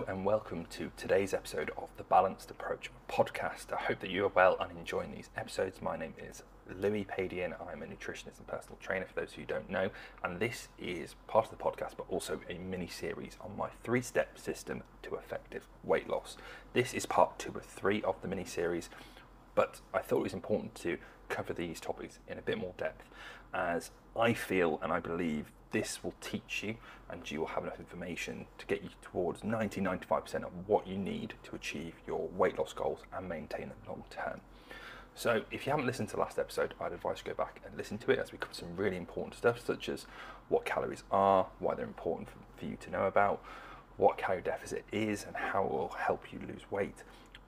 Hello and welcome to today's episode of the Balanced Approach podcast. I hope that you are well and enjoying these episodes. My name is Louis Padian. I'm a nutritionist and personal trainer for those who don't know, and this is part of the podcast but also a mini series on my 3-step system to effective weight loss. This is part 2 of 3 of the mini series, but I thought it was important to cover these topics in a bit more depth, as I feel and I believe this will teach you and you will have enough information to get you towards 90-95% of what you need to achieve your weight loss goals and maintain them long term. So if you haven't listened to the last episode, I'd advise you go back and listen to it, as we cover some really important stuff such as what calories are, why they're important for you to know about, what calorie deficit is and how it will help you lose weight,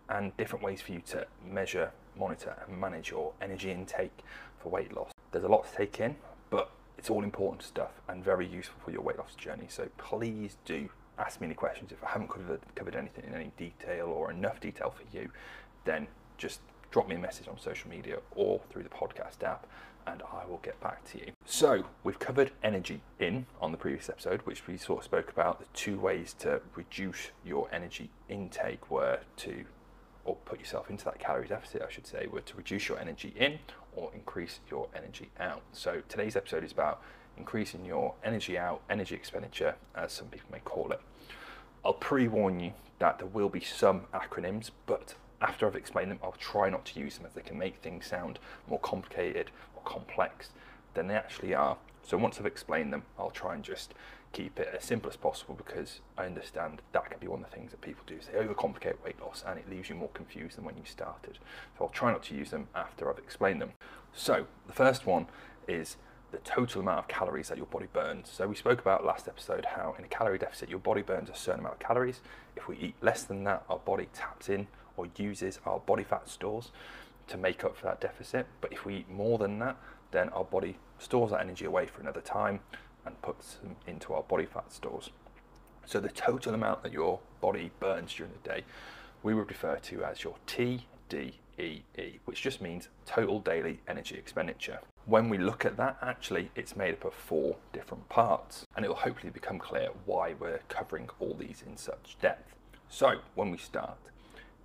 and different ways for you to measure, monitor and manage your energy intake for weight loss. There's a lot to take in, but it's all important stuff and very useful for your weight loss journey. So please do ask me any questions. If I haven't covered anything in any detail or enough detail for you, then just drop me a message on social media or through the podcast app and I will get back to you. So we've covered energy in on the previous episode, which we sort of spoke about the 2 ways to reduce your energy intake were to, or put yourself into that calorie deficit, I should say, were to reduce your energy in or increase your energy out. So today's episode is about increasing your energy out, energy expenditure, as some people may call it. I'll pre-warn you that there will be some acronyms, but after I've explained them, I'll try not to use them, as they can make things sound more complicated or complex than they actually are. So once I've explained them, I'll try and just keep it as simple as possible, because I understand that can be one of the things that people do. They overcomplicate weight loss and it leaves you more confused than when you started. So I'll try not to use them after I've explained them. So the first one is the total amount of calories that your body burns. So we spoke about last episode how in a calorie deficit your body burns a certain amount of calories. If we eat less than that, our body taps in or uses our body fat stores to make up for that deficit. But if we eat more than that, then our body stores that energy away for another time and puts them into our body fat stores. So the total amount that your body burns during the day, we would refer to as your TDEE, which just means total daily energy expenditure. When we look at that, actually, it's made up of 4 different parts, and it will hopefully become clear why we're covering all these in such depth. So when we start,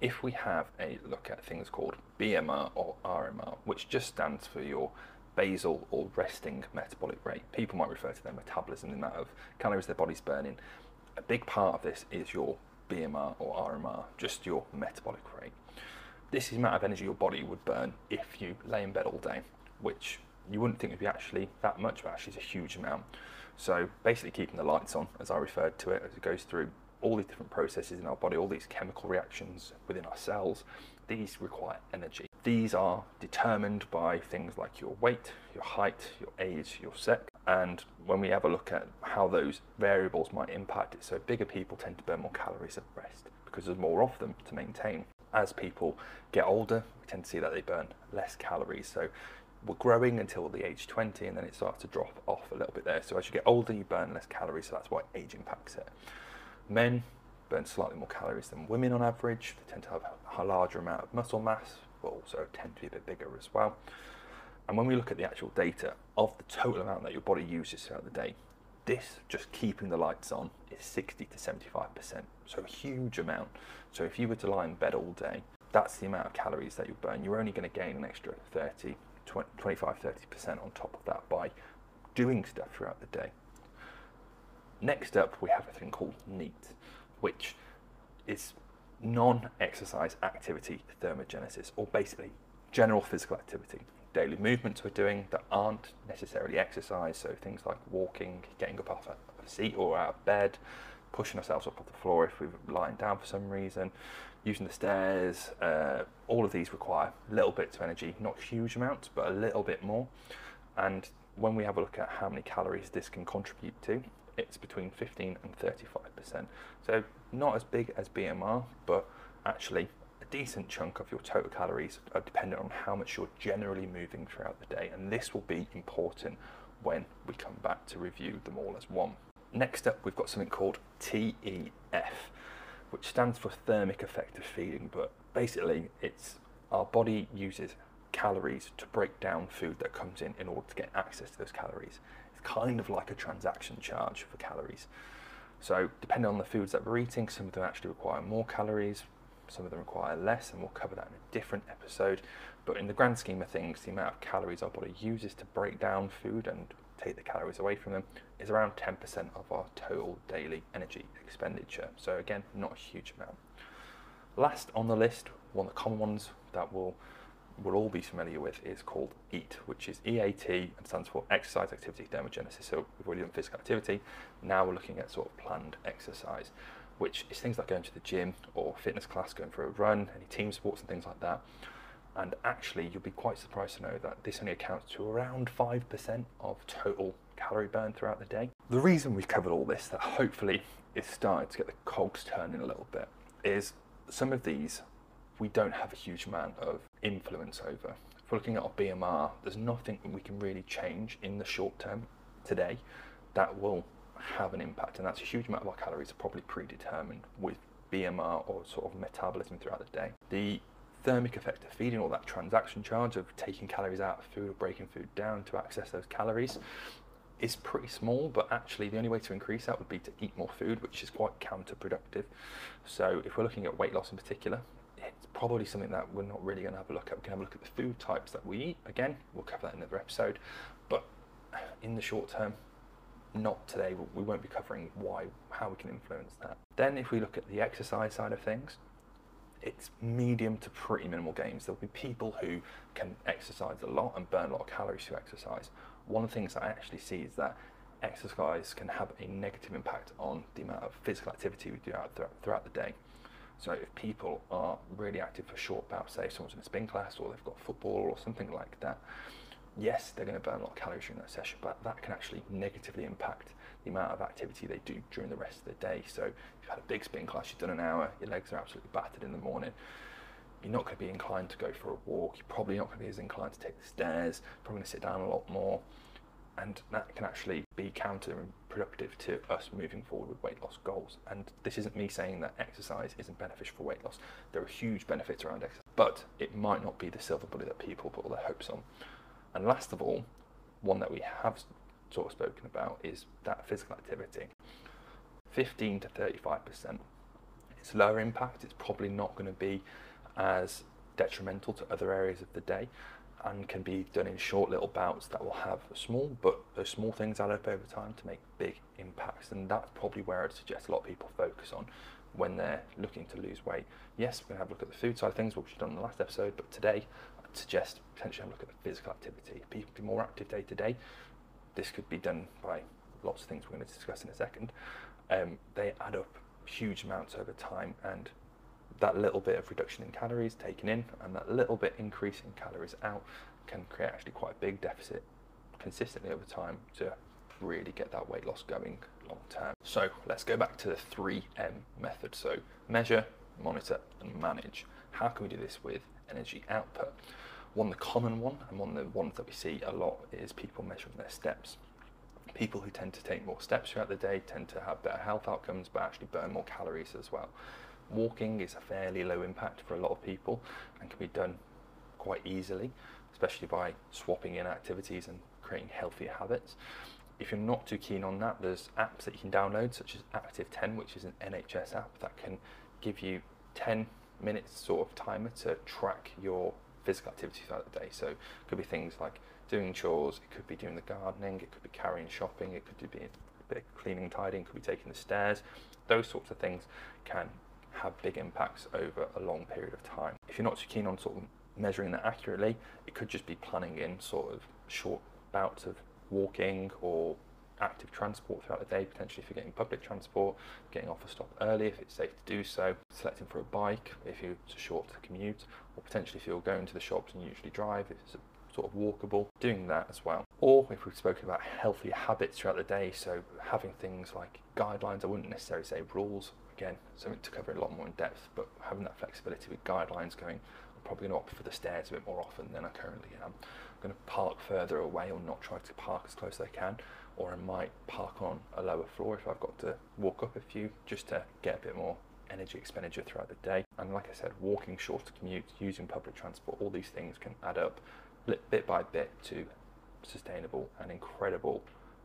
if we have a look at things called BMR or RMR, which just stands for your basal or resting metabolic rate. People might refer to their metabolism, the amount of calories their body's burning. A big part of this is your BMR or RMR, just your metabolic rate. This is the amount of energy your body would burn if you lay in bed all day, which you wouldn't think would be actually that much, but actually is a huge amount. So basically keeping the lights on, as I referred to it, as it goes through all these different processes in our body, all these chemical reactions within our cells, these require energy. These are determined by things like your weight, your height, your age, your sex. And when we have a look at how those variables might impact it, so bigger people tend to burn more calories at rest because there's more of them to maintain. As people get older, we tend to see that they burn less calories. So we're growing until the age 20 and then it starts to drop off a little bit there. So as you get older, you burn less calories, so that's why age impacts it. Men burn slightly more calories than women on average. They tend to have a larger amount of muscle mass, but also tend to be a bit bigger as well. And when we look at the actual data of the total amount that your body uses throughout the day, this, just keeping the lights on, is 60 to 75%. So a huge amount. So if you were to lie in bed all day, that's the amount of calories that you burn. You're only going to gain an extra 25-30% on top of that by doing stuff throughout the day. Next up, we have a thing called NEAT, which is non-exercise activity thermogenesis, or basically general physical activity. Daily movements we're doing that aren't necessarily exercise, so things like walking, getting up off a seat or out of bed, pushing ourselves up off the floor if we're lying down for some reason, using the stairs. All of these require little bits of energy, not huge amounts, but a little bit more. And when we have a look at how many calories this can contribute to, it's between 15 and 35%. So not as big as BMR, but actually a decent chunk of your total calories are dependent on how much you're generally moving throughout the day. And this will be important when we come back to review them all as one. Next up, we've got something called TEF, which stands for thermic effective feeding, but basically it's our body uses calories to break down food that comes in order to get access to those calories. It's kind of like a transaction charge for calories. So depending on the foods that we're eating, some of them actually require more calories, some of them require less, and we'll cover that in a different episode. But in the grand scheme of things, the amount of calories our body uses to break down food and take the calories away from them is around 10% of our total daily energy expenditure. So again, not a huge amount. Last on the list, one of the common ones that we'll all be familiar with is called EAT, which is EAT and stands for exercise, activity, thermogenesis. So we've already done physical activity. Now we're looking at sort of planned exercise, which is things like going to the gym or fitness class, going for a run, any team sports and things like that. And actually, you'll be quite surprised to know that this only accounts to around 5% of total calorie burn throughout the day. The reason we've covered all this, that hopefully is starting to get the cogs turning a little bit, is some of these we don't have a huge amount of influence over. If we're looking at our BMR, there's nothing we can really change in the short term today that will have an impact, and that's a huge amount of our calories are probably predetermined with BMR or sort of metabolism throughout the day. The thermic effect of feeding, or that transaction charge of taking calories out of food or breaking food down to access those calories, is pretty small, but actually the only way to increase that would be to eat more food, which is quite counterproductive. So if we're looking at weight loss in particular, it's probably something that we're not really going to have a look at. We can have a look at the food types that we eat. Again, we'll cover that in another episode, but in the short term, not today. We won't be covering how we can influence that. Then if we look at the exercise side of things, it's medium to pretty minimal gains. There'll be people who can exercise a lot and burn a lot of calories through exercise. One of the things I actually see is that exercise can have a negative impact on the amount of physical activity we do throughout the day. So if people are really active for short bouts, say if someone's in a spin class or they've got football or something like that, yes, they're going to burn a lot of calories during that session, but that can actually negatively impact the amount of activity they do during the rest of the day. So if you've had a big spin class, you've done an hour, your legs are absolutely battered in the morning, you're not going to be inclined to go for a walk, you're probably not going to be as inclined to take the stairs, probably going to sit down a lot more, and that can actually be counterproductive to us moving forward with weight loss goals. And this isn't me saying that exercise isn't beneficial for weight loss. There are huge benefits around exercise, but it might not be the silver bullet that people put all their hopes on. And last of all, one that we have sort of spoken about is that physical activity. 15 to 35%. It's lower impact, it's probably not going to be as detrimental to other areas of the day, and can be done in short little bouts that will have those small things add up over time to make big impacts. And that's probably where I'd suggest a lot of people focus on when they're looking to lose weight. Yes, we're going to have a look at the food side of things, which we've done in the last episode, but today I'd suggest potentially have a look at the physical activity. People be more active day to day. This could be done by lots of things we're going to discuss in a second. They add up huge amounts over time, and that little bit of reduction in calories taken in and that little bit increase in calories out can create actually quite a big deficit consistently over time to really get that weight loss going long term. So let's go back to the 3M method. So measure, monitor and manage. How can we do this with energy output? The common one, and one of the ones that we see a lot, is people measuring their steps. People who tend to take more steps throughout the day tend to have better health outcomes, but actually burn more calories as well. Walking is a fairly low impact for a lot of people and can be done quite easily, especially by swapping in activities and creating healthier habits. If you're not too keen on that, there's apps that you can download, such as Active 10, which is an NHS app that can give you 10 minutes sort of timer to track your physical activity throughout the day. So it could be things like doing chores, it could be doing the gardening, it could be carrying shopping, it could be a bit of cleaning, tidying, it could be taking the stairs. Those sorts of things can have big impacts over a long period of time. If you're not too keen on sort of measuring that accurately, it could just be planning in sort of short bouts of walking or active transport throughout the day, potentially if you're getting public transport, getting off a stop early if it's safe to do so, selecting for a bike if it's a short commute, or potentially if you're going to the shops and usually drive, if it's a sort of walkable, doing that as well. Or if we've spoken about healthier habits throughout the day, so having things like guidelines, I wouldn't necessarily say rules, again, something to cover a lot more in depth, but having that flexibility with guidelines going, I'm probably going to opt for the stairs a bit more often than I currently am. I'm going to park further away or not try to park as close as I can, or I might park on a lower floor if I've got to walk up a few, just to get a bit more energy expenditure throughout the day. And like I said, walking shorter commutes, using public transport, all these things can add up bit by bit to sustainable and incredible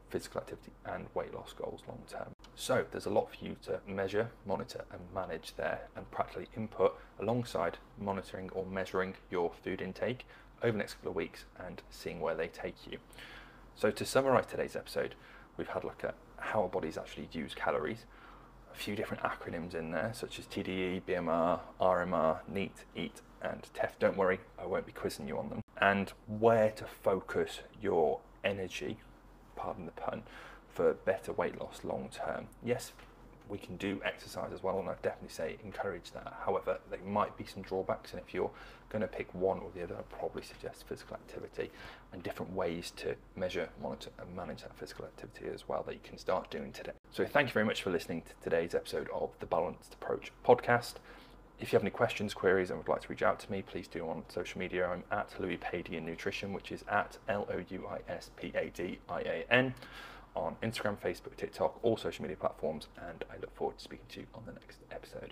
physical activity and weight loss goals long term. So there's a lot for you to measure, monitor and manage there, and practically input alongside monitoring or measuring your food intake over the next couple of weeks and seeing where they take you. So to summarize today's episode, we've had a look at how our bodies actually use calories, a few different acronyms in there such as TDE, BMR, RMR, NEAT, EAT and TEF. Don't worry, I won't be quizzing you on them. And where to focus your energy, pardon the pun, for better weight loss long term. Yes, we can do exercise as well, and I'd definitely say encourage that. However, there might be some drawbacks, and if you're going to pick one or the other, I'd probably suggest physical activity and different ways to measure, monitor and manage that physical activity as well that you can start doing today. So thank you very much for listening to today's episode of the Balanced Approach podcast. If you have any questions, queries, and would like to reach out to me, please do on social media. I'm at Louis Padian Nutrition, which is at LOUISPADIAN, on Instagram, Facebook, TikTok, all social media platforms, and I look forward to speaking to you on the next episode.